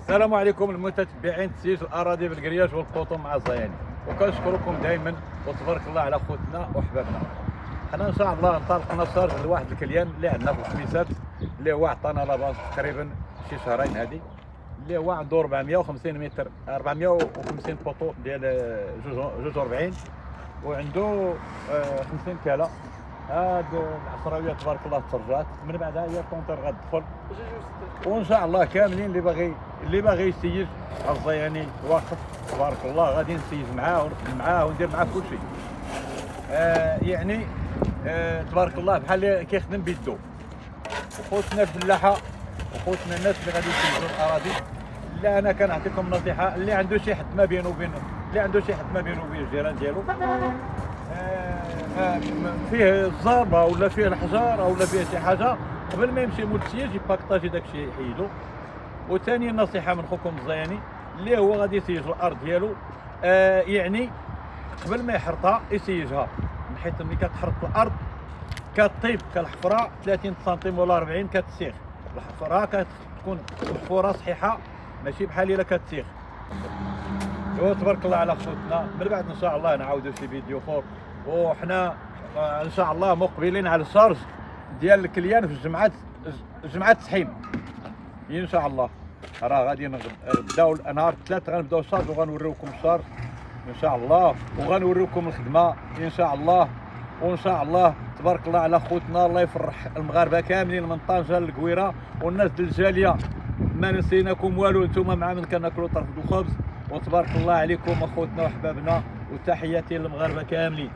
السلام عليكم المتتبعين تسييس الاراضي بالكرياج والقطن مع الزياني، وكنشكركم دائما وتبارك الله على خوتنا وحبابنا. حنا ان شاء الله انطلقنا صار لواحد الكليان اللي عندنا في الخميسات، اللي هو عطانا لاباس تقريبا شي شهرين هذه، اللي هو عنده 450 متر 450 بوطو ديال 42، وعنده 50 كاله. هاد العصراويه تبارك الله ترجعت من بعدها هي الكونتر غتدخل، وان شاء الله كاملين اللي باغي يسيج الزياني واقف تبارك الله، غادي نسيج معاه ونخدم معاه وندير معاه كل شيء. يعني تبارك الله بحال اللي كيخدم بيدو. وخوتنا الفلاحه وخوتنا الناس اللي غادي يسيجوا الاراضي، لا انا كنعطيكم نصيحه، اللي عنده شي حد ما بينه وبين الجيران ديالو، فيه الزربه ولا فيه الحجار ولا فيه شي حاجه، قبل ما يمشي مول السياج يباكطاجي داكشي يحيدو. وثاني نصيحه من خوكم الزياني اللي هو غادي يسيج الارض ديالو، يعني قبل ما يحرطها يسيجها، من حيث ملي كتحرط الارض كطيب كالحفره 30 سنتيم ولا 40 كتسيخ الحفره، كتكون الحفره صحيحه ماشي بحال الا كتسيخ. تبارك الله على خوتنا. من بعد ان شاء الله نعاودوا شي فيديو اخر، وحنا ان شاء الله مقبلين على الشارج ديال الكليان في جمعة سحيم ان شاء الله. راه غادي نبداو النهار الثلاث، غنبداو الشارج وغنوريوكم الشارج ان شاء الله، وغنوريوكم الخدمه ان شاء الله. وان شاء الله تبارك الله على خوتنا، الله يفرح المغاربه كاملين من طنجه للقويره والناس ديال الجاليه، ما نسيناكم والو، نتوما مع من كناكلوا طرف الخبز. وتبارك الله عليكم اخوتنا وحبابنا، وتحياتي للمغاربه كاملين.